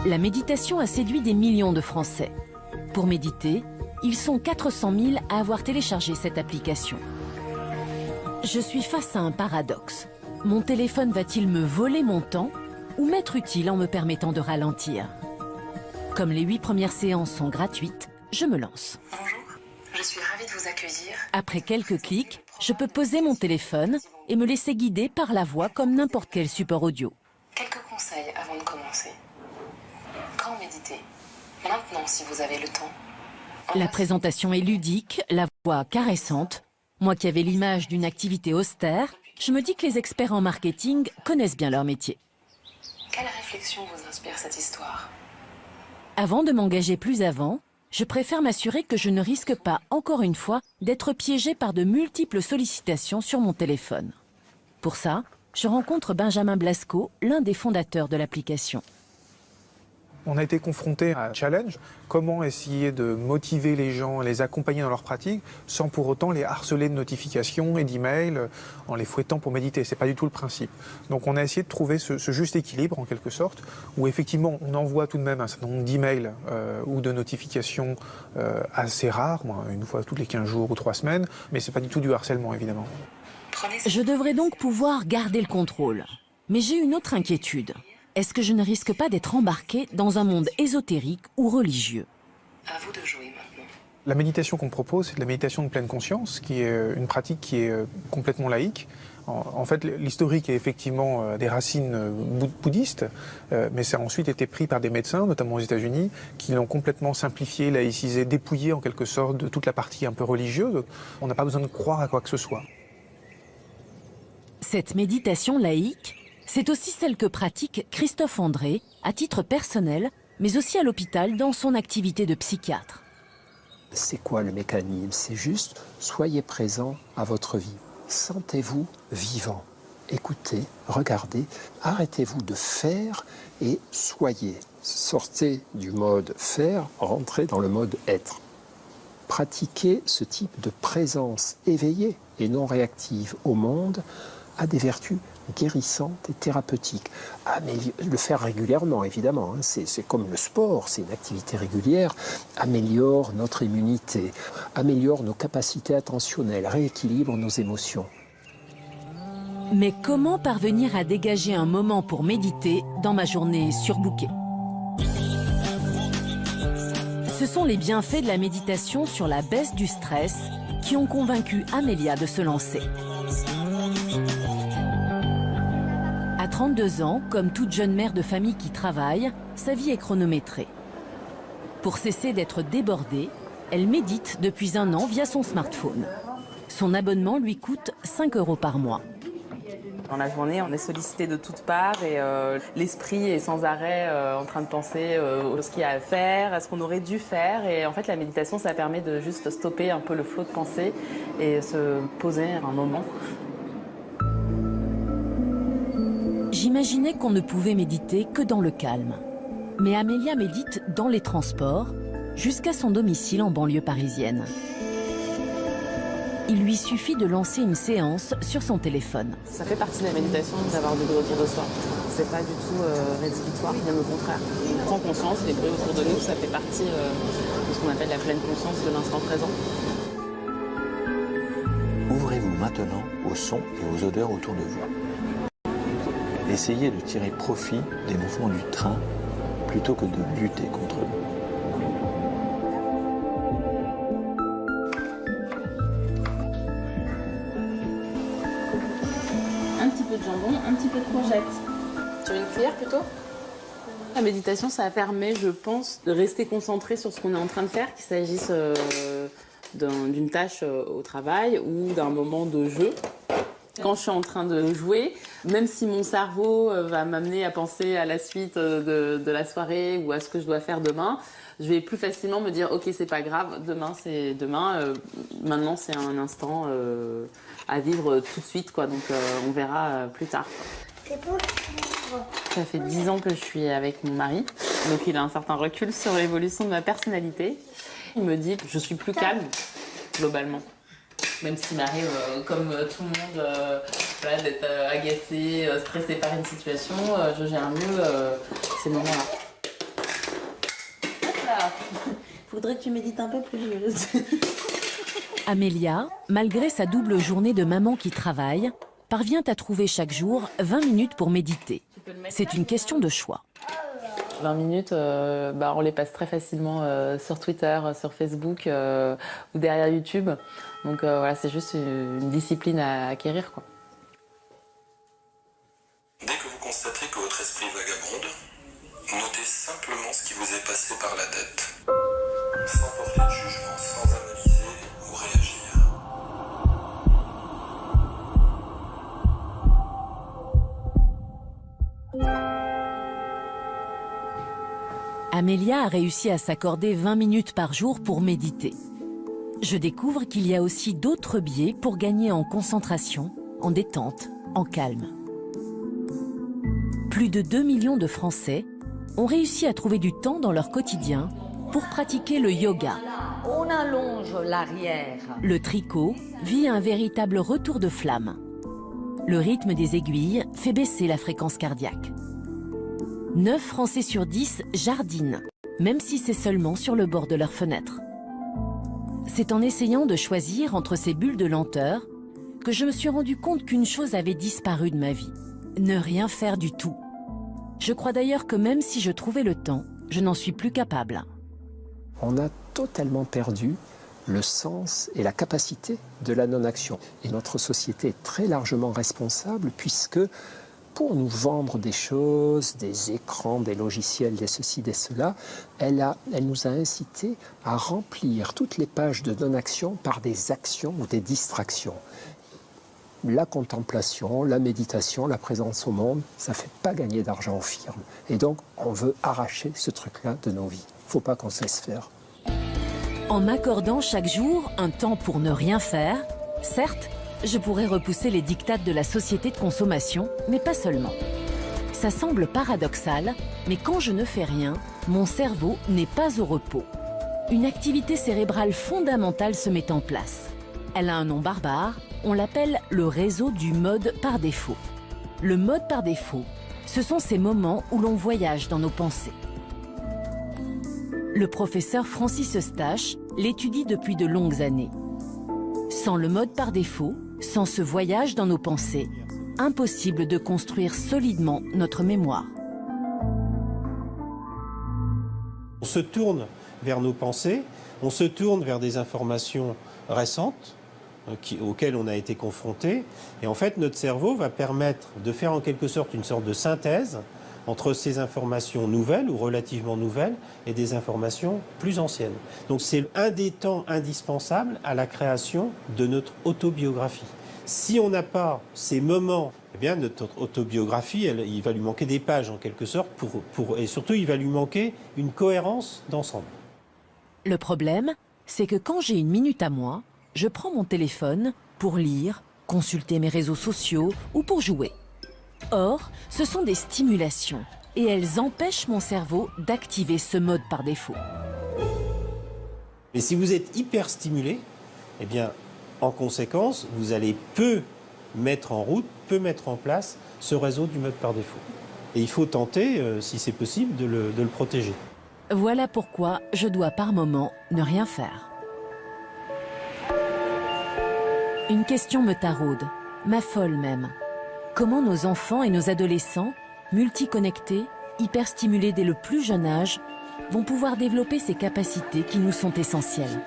La méditation a séduit des millions de Français. Pour méditer, ils sont 400 000 à avoir téléchargé cette application. Je suis face à un paradoxe. Mon téléphone va-t-il me voler mon temps ou m'être utile en me permettant de ralentir? Comme les 8 premières séances sont gratuites, je me lance. Bonjour, je suis ravie de vous accueillir. Après quelques clics, je peux poser mon téléphone et me laisser guider par la voix comme n'importe quel support audio. Quelques conseils avant de commencer. Quand méditer? Maintenant, si vous avez le temps. La présentation est ludique, la voix caressante. Moi qui avais l'image d'une activité austère, je me dis que les experts en marketing connaissent bien leur métier. Quelle réflexion vous inspire cette histoire? Avant de m'engager plus avant, je préfère m'assurer que je ne risque pas, encore une fois, d'être piégé par de multiples sollicitations sur mon téléphone. Pour ça, je rencontre Benjamin Blasco, l'un des fondateurs de l'application. On a été confronté à un challenge, comment essayer de motiver les gens, les accompagner dans leur pratique, sans pour autant les harceler de notifications et d'emails, en les fouettant pour méditer. C'est pas du tout le principe. Donc on a essayé de trouver ce juste équilibre, en quelque sorte, où effectivement on envoie tout de même un certain nombre d'emails ou de notifications assez rares, une fois toutes les 15 jours ou 3 semaines, mais c'est pas du tout du harcèlement, évidemment. Je devrais donc pouvoir garder le contrôle. Mais j'ai une autre inquiétude. Est-ce que je ne risque pas d'être embarqué dans un monde ésotérique ou religieux? À vous de jouer maintenant. La méditation qu'on propose, c'est de la méditation de pleine conscience, qui est une pratique qui est complètement laïque. En fait, l'historique est effectivement des racines bouddhistes, mais ça a ensuite été pris par des médecins, notamment aux États-Unis, qui l'ont complètement simplifié, laïcisé, dépouillé en quelque sorte de toute la partie un peu religieuse. On n'a pas besoin de croire à quoi que ce soit. Cette méditation laïque, c'est aussi celle que pratique Christophe André, à titre personnel, mais aussi à l'hôpital dans son activité de psychiatre. C'est quoi le mécanisme? C'est juste, soyez présent à votre vie. Sentez-vous vivant. Écoutez, regardez, arrêtez-vous de faire et soyez. Sortez du mode faire, rentrez dans le mode être. Pratiquer ce type de présence éveillée et non réactive au monde a des vertus guérissantes et thérapeutiques. Mais le faire régulièrement, évidemment, c'est comme le sport, c'est une activité régulière, améliore notre immunité, améliore nos capacités attentionnelles, rééquilibre nos émotions. Mais comment parvenir à dégager un moment pour méditer dans ma journée surbookée? Ce sont les bienfaits de la méditation sur la baisse du stress qui ont convaincu Amélia de se lancer. À 32 ans, comme toute jeune mère de famille qui travaille, sa vie est chronométrée. Pour cesser d'être débordée, Elle médite depuis 1 an via son smartphone. Son abonnement lui coûte 5 € par mois. Dans la journée, on est sollicité de toutes parts et l'esprit est sans arrêt en train de penser à ce qu'il y a à faire, à ce qu'on aurait dû faire. Et en fait, la méditation, ça permet de juste stopper un peu le flot de pensée et se poser un moment. J'imaginais qu'on ne pouvait méditer que dans le calme. Mais Amélia médite dans les transports, jusqu'à son domicile en banlieue parisienne. Il lui suffit de lancer une séance sur son téléphone. Ça fait partie de la méditation d'avoir du bruit autour de soi. C'est pas du tout rédhibitoire, bien au contraire. On prend conscience, les bruits autour de nous, ça fait partie de ce qu'on appelle la pleine conscience de l'instant présent. Ouvrez-vous maintenant aux sons et aux odeurs autour de vous. Essayez de tirer profit des mouvements du train plutôt que de lutter contre eux. Un petit peu de jambon, un petit peu de courgette. Tu veux une cuillère plutôt? La méditation, ça permet, je pense, de rester concentré sur ce qu'on est en train de faire, qu'il s'agisse d'une tâche au travail ou d'un moment de jeu. Quand je suis en train de jouer, même si mon cerveau va m'amener à penser à la suite de la soirée ou à ce que je dois faire demain, je vais plus facilement me dire « Ok, c'est pas grave, demain c'est demain, maintenant c'est un instant à vivre tout de suite, quoi. Donc on verra plus tard. » Ça fait 10 ans que je suis avec mon mari, donc il a un certain recul sur l'évolution de ma personnalité. Il me dit que je suis plus calme, globalement. Même s'il m'arrive, comme tout le monde, voilà, d'être agacé, stressé par une situation, je gère mieux ces moments-là. Faudrait que tu médites un peu plus. Amélia, malgré sa double journée de maman qui travaille, parvient à trouver chaque jour 20 minutes pour méditer. C'est une question de choix. 20 minutes, on les passe très facilement sur Twitter, sur Facebook ou derrière YouTube. Donc voilà, c'est juste une discipline à acquérir, quoi. Dès que vous constatez que votre esprit vagabonde, notez simplement ce qui vous est passé par la tête. Sans porter de jugement, sans analyser ou réagir. Amélia a réussi à s'accorder 20 minutes par jour pour méditer. Je découvre qu'il y a aussi d'autres biais pour gagner en concentration, en détente, en calme. Plus de 2 millions de Français ont réussi à trouver du temps dans leur quotidien pour pratiquer le yoga. On allonge l'arrière. Le tricot vit un véritable retour de flamme. Le rythme des aiguilles fait baisser la fréquence cardiaque. 9 Français sur 10 jardinent, même si c'est seulement sur le bord de leur fenêtre. C'est en essayant de choisir entre ces bulles de lenteur que je me suis rendu compte qu'une chose avait disparu de ma vie. Ne rien faire du tout. Je crois d'ailleurs que même si je trouvais le temps, je n'en suis plus capable. On a totalement perdu le sens et la capacité de la non-action. Et notre société est très largement responsable puisque pour nous vendre des choses, des écrans, des logiciels, des ceci, des cela, elle nous a incité à remplir toutes les pages de non-action par des actions ou des distractions. La contemplation, la méditation, la présence au monde, ça ne fait pas gagner d'argent aux firmes. Et donc, on veut arracher ce truc-là de nos vies. Il ne faut pas qu'on se laisse faire. En m'accordant chaque jour un temps pour ne rien faire, certes, je pourrais repousser les dictates de la société de consommation, mais pas seulement. Ça semble paradoxal, mais quand je ne fais rien, mon cerveau n'est pas au repos. Une activité cérébrale fondamentale se met en place. Elle a un nom barbare, on l'appelle le réseau du mode par défaut. Le mode par défaut, ce sont ces moments où l'on voyage dans nos pensées. Le professeur Francis Eustache l'étudie depuis de longues années. Sans le mode par défaut, sans ce voyage dans nos pensées, impossible de construire solidement notre mémoire. On se tourne vers nos pensées, on se tourne vers des informations récentes auxquelles on a été confronté. Et en fait, notre cerveau va permettre de faire en quelque sorte une sorte de synthèse entre ces informations nouvelles ou relativement nouvelles et des informations plus anciennes. Donc c'est un des temps indispensables à la création de notre autobiographie. Si on n'a pas ces moments, eh bien notre autobiographie, il va lui manquer des pages en quelque sorte, et surtout il va lui manquer une cohérence d'ensemble. Le problème, c'est que quand j'ai une minute à moi, je prends mon téléphone pour lire, consulter mes réseaux sociaux ou pour jouer. Or, ce sont des stimulations et elles empêchent mon cerveau d'activer ce mode par défaut. Mais si vous êtes hyper stimulé, eh bien, en conséquence, vous allez peu mettre en route, peu mettre en place ce réseau du mode par défaut. Et il faut tenter, si c'est possible, de le protéger. Voilà pourquoi je dois par moment ne rien faire. Une question me taraude, m'affole même. Comment nos enfants et nos adolescents, multiconnectés, hyperstimulés dès le plus jeune âge, vont pouvoir développer ces capacités qui nous sont essentielles.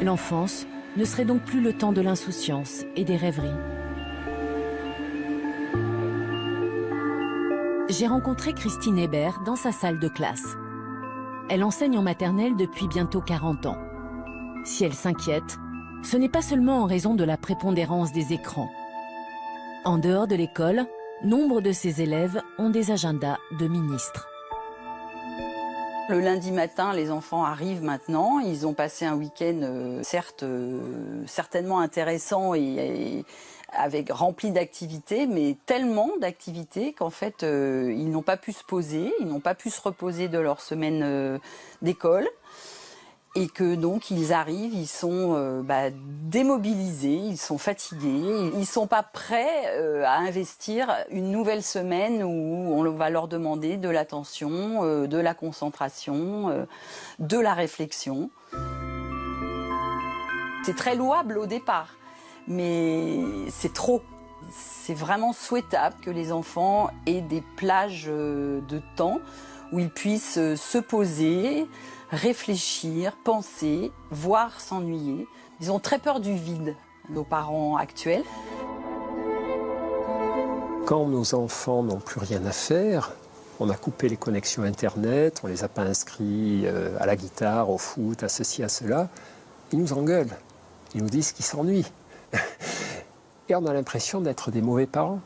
L'enfance ne serait donc plus le temps de l'insouciance et des rêveries. J'ai rencontré Christine Hébert dans sa salle de classe. Elle enseigne en maternelle depuis bientôt 40 ans. Si elle s'inquiète, ce n'est pas seulement en raison de la prépondérance des écrans. En dehors de l'école, nombre de ses élèves ont des agendas de ministres. Le lundi matin, les enfants arrivent maintenant. Ils ont passé un week-end, certes, certainement intéressant et rempli d'activités, mais tellement d'activités qu'en fait, ils n'ont pas pu se poser, ils n'ont pas pu se reposer de leur semaine d'école. Et que donc ils arrivent, ils sont démobilisés, ils sont fatigués, ils ne sont pas prêts à investir une nouvelle semaine où on va leur demander de l'attention, de la concentration, de la réflexion. C'est très louable au départ, mais c'est trop. C'est vraiment souhaitable que les enfants aient des plages de temps où ils puissent se poser, réfléchir, penser, voire s'ennuyer. Ils ont très peur du vide, nos parents actuels. Quand nos enfants n'ont plus rien à faire, on a coupé les connexions Internet, on ne les a pas inscrits à la guitare, au foot, à ceci, à cela, ils nous engueulent. Ils nous disent qu'ils s'ennuient. Et on a l'impression d'être des mauvais parents.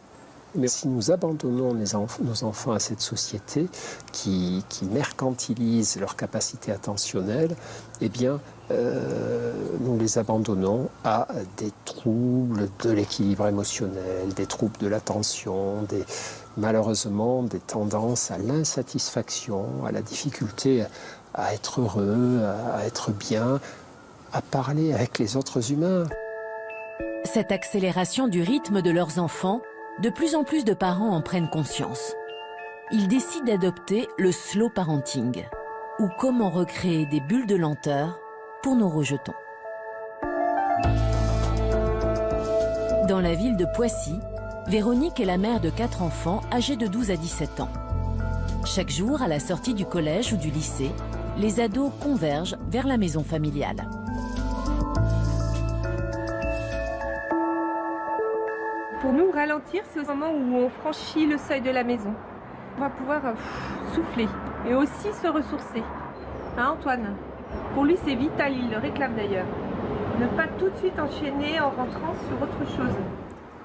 Mais si nous abandonnons nos enfants à cette société qui mercantilise leur capacité attentionnelle, eh bien, nous les abandonnons à des troubles de l'équilibre émotionnel, des troubles de l'attention, malheureusement des tendances à l'insatisfaction, à la difficulté à être heureux, à être bien, à parler avec les autres humains. Cette accélération du rythme de leurs enfants, de plus en plus de parents en prennent conscience. Ils décident d'adopter le slow parenting, ou comment recréer des bulles de lenteur pour nos rejetons. Dans la ville de Poissy, Véronique est la mère de 4 enfants âgés de 12 à 17 ans. Chaque jour, à la sortie du collège ou du lycée, les ados convergent vers la maison familiale. Pour nous, ralentir, c'est au moment où on franchit le seuil de la maison. On va pouvoir souffler et aussi se ressourcer. Hein, Antoine? Pour lui, c'est vital, il le réclame d'ailleurs. Ne pas tout de suite enchaîner en rentrant sur autre chose.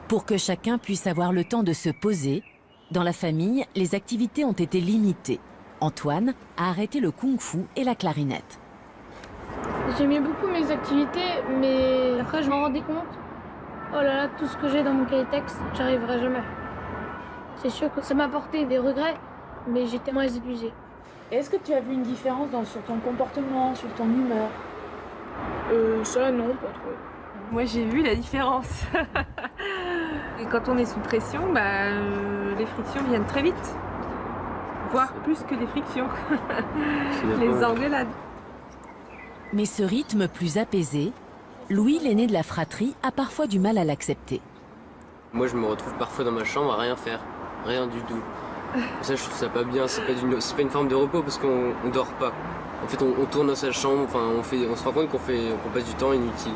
Pour que chacun puisse avoir le temps de se poser, dans la famille, les activités ont été limitées. Antoine a arrêté le kung-fu et la clarinette. J'aimais beaucoup mes activités, mais après je m'en rendais compte. Oh là là, tout ce que j'ai dans mon cahier texte, j'y arriverai jamais. C'est sûr que ça m'a apporté des regrets, mais j'étais moins épuisée. Est-ce que tu as vu une différence sur ton comportement, sur ton humeur? Ça non, pas trop. Moi j'ai vu la différence. Et quand on est sous pression, les frictions viennent très vite. Voire plus que des frictions. Les engueulades. Mais ce rythme plus apaisé, Louis, l'aîné de la fratrie, a parfois du mal à l'accepter. Moi, je me retrouve parfois dans ma chambre à rien faire, rien du tout. Ça, je trouve ça pas bien, c'est pas une forme de repos parce qu'on dort pas. En fait, on tourne dans sa chambre, enfin, on se rend compte qu'on passe du temps inutile.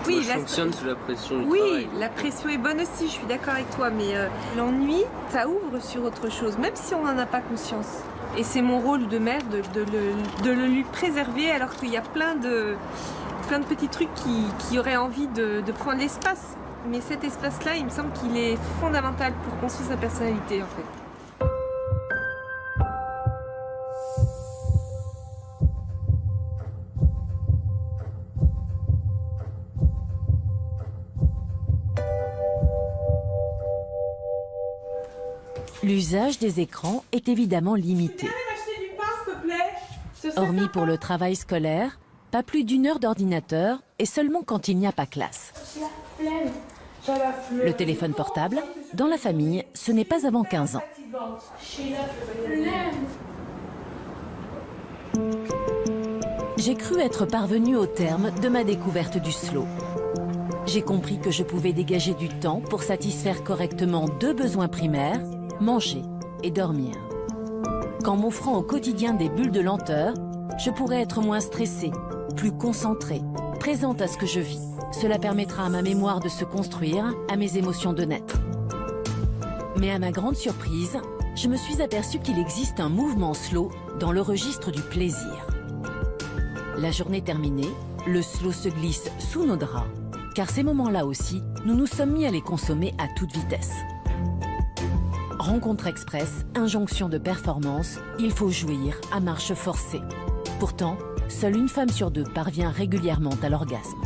Oui, je fonctionne sous la pression du oui, travail. la pression est bonne aussi, je suis d'accord avec toi, mais l'ennui, ça ouvre sur autre chose, même si on n'en a pas conscience. Et c'est mon rôle de mère de le lui préserver, alors qu'il y a plein de petits trucs qui auraient envie de prendre l'espace. Mais cet espace-là, il me semble qu'il est fondamental pour construire sa personnalité, en fait. L'usage des écrans est évidemment limité. Hormis pour le travail scolaire, pas plus d'1 heure d'ordinateur et seulement quand il n'y a pas classe. Le téléphone portable, dans la famille, ce n'est pas avant 15 ans. J'ai cru être parvenue au terme de ma découverte du slow. J'ai compris que je pouvais dégager du temps pour satisfaire correctement 2 besoins primaires, manger et dormir. Qu'en m'offrant au quotidien des bulles de lenteur, je pourrais être moins stressée, plus concentrée, présente à ce que je vis. Cela permettra à ma mémoire de se construire, à mes émotions de naître. Mais à ma grande surprise, je me suis aperçue qu'il existe un mouvement slow dans le registre du plaisir. La journée terminée, le slow se glisse sous nos draps, car ces moments-là aussi, nous nous sommes mis à les consommer à toute vitesse. Rencontre express, injonction de performance, il faut jouir à marche forcée. Pourtant, seule une femme sur 2 parvient régulièrement à l'orgasme.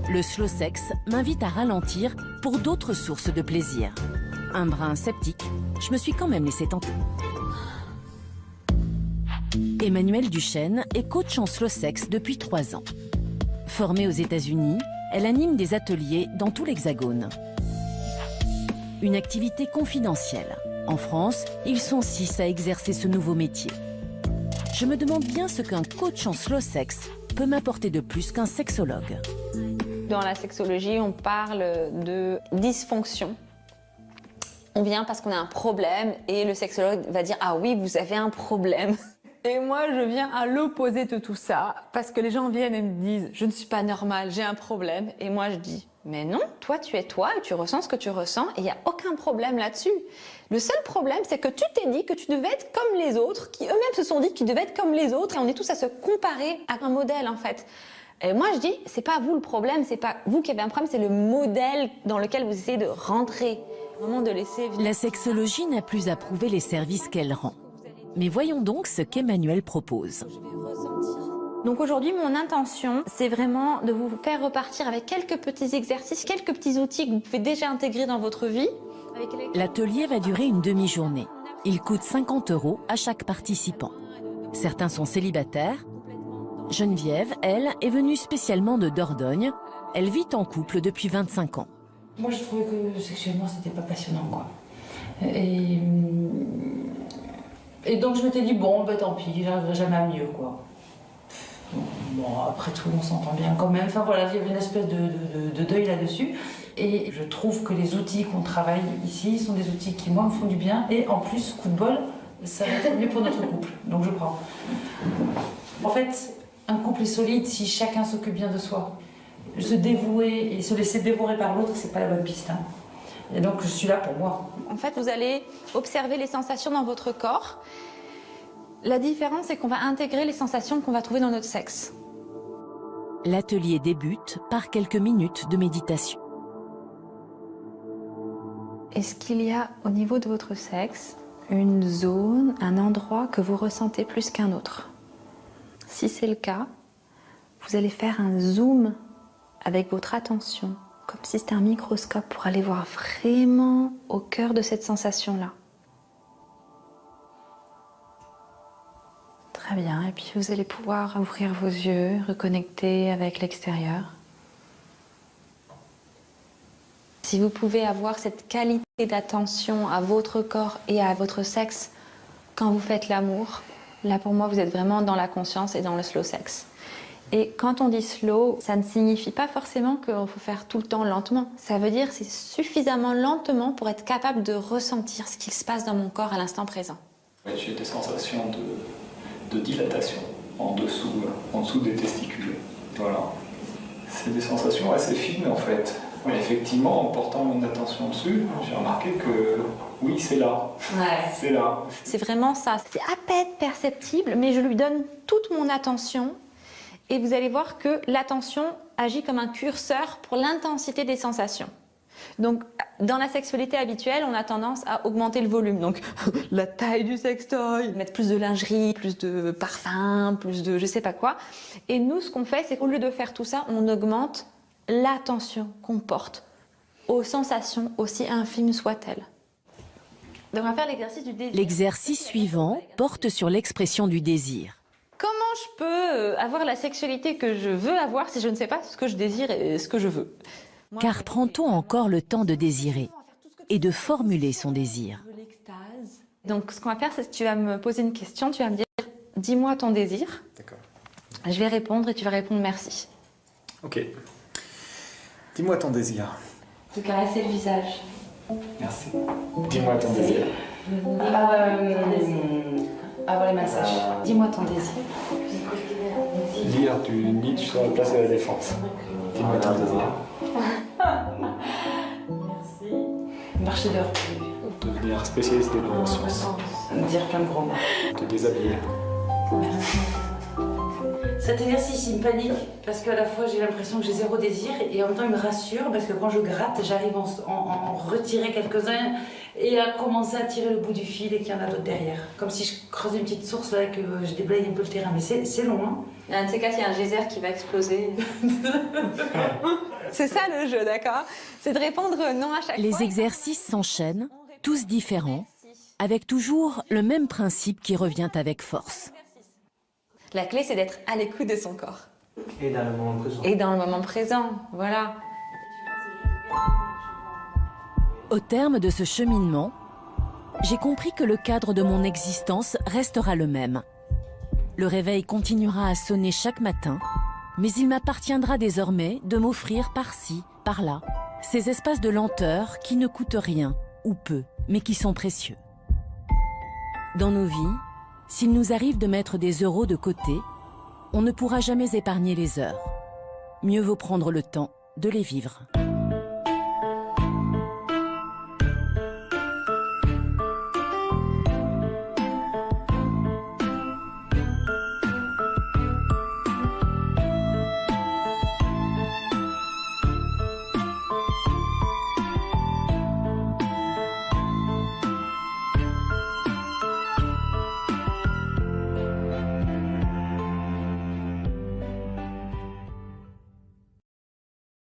Le slow sex m'invite à ralentir pour d'autres sources de plaisir. Un brin sceptique, je me suis quand même laissé tenter. Emmanuelle Duchesne est coach en slow sex depuis 3 ans. Formée aux États-Unis, elle anime des ateliers dans tout l'Hexagone. Une activité confidentielle. En France, ils sont 6 à exercer ce nouveau métier. Je me demande bien ce qu'un coach en slow sex peut m'apporter de plus qu'un sexologue. Dans la sexologie, on parle de dysfonction. On vient parce qu'on a un problème et le sexologue va dire « Ah oui, vous avez un problème ». Et moi, je viens à l'opposé de tout ça parce que les gens viennent et me disent « Je ne suis pas normale, j'ai un problème ». Et moi, je dis « Mais non, toi, tu es toi et tu ressens ce que tu ressens et il n'y a aucun problème là-dessus. Le seul problème, c'est que tu t'es dit que tu devais être comme les autres, qui eux-mêmes se sont dit qu'ils devaient être comme les autres et on est tous à se comparer à un modèle en fait. Et moi, je dis, c'est pas vous le problème, c'est pas vous qui avez un problème, c'est le modèle dans lequel vous essayez de rentrer. Vraiment de laisser venir. La sexologie n'a plus à prouver les services qu'elle rend. Mais voyons donc ce qu'Emmanuelle propose. Donc aujourd'hui, mon intention, c'est vraiment de vous faire repartir avec quelques petits exercices, quelques petits outils que vous pouvez déjà intégrer dans votre vie. L'atelier va durer une demi-journée. Il coûte 50 € à chaque participant. Certains sont célibataires. Geneviève, elle, est venue spécialement de Dordogne. Elle vit en couple depuis 25 ans. Moi, je trouvais que sexuellement, c'était pas passionnant, quoi. Et donc, je m'étais dit, bon, bah tant pis, j'arriverai jamais à mieux, quoi. Bon, après tout, on s'entend bien quand même. Enfin voilà, il y avait une espèce de deuil là-dessus. Et je trouve que les outils qu'on travaille ici sont des outils qui, moi, me font du bien. Et en plus, coup de bol, ça va être mieux pour notre couple. Donc je prends. En fait, un couple est solide si chacun s'occupe bien de soi. Se dévouer et se laisser dévorer par l'autre, c'est pas la bonne piste. Hein. Et donc, je suis là pour moi. En fait, vous allez observer les sensations dans votre corps. La différence, c'est qu'on va intégrer les sensations qu'on va trouver dans notre sexe. L'atelier débute par quelques minutes de méditation. Est-ce qu'il y a au niveau de votre sexe une zone, un endroit que vous ressentez plus qu'un autre? Si c'est le cas, vous allez faire un zoom avec votre attention, comme si c'était un microscope pour aller voir vraiment au cœur de cette sensation-là. Très bien, et puis vous allez pouvoir ouvrir vos yeux, reconnecter avec l'extérieur. Si vous pouvez avoir cette qualité d'attention à votre corps et à votre sexe quand vous faites l'amour, là pour moi vous êtes vraiment dans la conscience et dans le slow sex. Et quand on dit slow, ça ne signifie pas forcément qu'il faut faire tout le temps lentement. Ça veut dire que c'est suffisamment lentement pour être capable de ressentir ce qui se passe dans mon corps à l'instant présent. J'ai des sensations de dilatation en dessous des testicules. Voilà. C'est des sensations assez fines en fait. Mais effectivement, en portant mon attention dessus, j'ai remarqué que oui, c'est là. Ouais. C'est là. C'est vraiment ça. C'est à peine perceptible, mais je lui donne toute mon attention. Et vous allez voir que l'attention agit comme un curseur pour l'intensité des sensations. Donc, dans la sexualité habituelle, on a tendance à augmenter le volume. Donc, la taille du sextoy, mettre plus de lingerie, plus de parfum, plus de je sais pas quoi. Et nous, ce qu'on fait, c'est qu'au lieu de faire tout ça, on augmente l'attention qu'on porte aux sensations, aussi infimes soient-elles. Donc, on va faire l'exercice du désir. L'exercice suivant porte sur l'expression du désir. Comment je peux avoir la sexualité que je veux avoir si je ne sais pas ce que je désire et ce que je veux? Car prend-on encore le temps de désirer et de formuler son désir? Donc ce qu'on va faire, c'est que tu vas me poser une question, tu vas me dire « dis-moi ton désir ». D'accord. Je vais répondre et tu vas répondre « merci ». Ok. Dis-moi ton désir. Te caresser le visage. Merci. Dis-moi ton désir. Avoir les massages. Dis-moi ton désir. Lire du Nietzsche sur la place de la Défense. Dis-moi ton désir. Merci. Marcher dehors plus. Devenir spécialiste des neurosciences. Dire plein de gros mots. Te déshabiller. Merci. Cet exercice, il me panique parce qu'à la fois j'ai l'impression que j'ai zéro désir et en même temps il me rassure parce que quand je gratte, j'arrive en retirer quelques-uns et à commencer à tirer le bout du fil et qu'il y en a d'autres derrière. Comme si je creusais une petite source là et que je déblaye un peu le terrain. Mais c'est long, hein. Il y a un de ces cas, il y a un geyser qui va exploser. C'est ça le jeu, d'accord? C'est de répondre non à chaque fois. Les exercices s'enchaînent, tous différents, avec toujours le même principe qui revient avec force. La clé, c'est d'être à l'écoute de son corps. Et dans le moment présent. Et dans le moment présent, voilà. Au terme de ce cheminement, j'ai compris que le cadre de mon existence restera le même. Le réveil continuera à sonner chaque matin, mais il m'appartiendra désormais de m'offrir par-ci, par-là, ces espaces de lenteur qui ne coûtent rien, ou peu, mais qui sont précieux. Dans nos vies, s'il nous arrive de mettre des euros de côté, on ne pourra jamais épargner les heures. Mieux vaut prendre le temps de les vivre.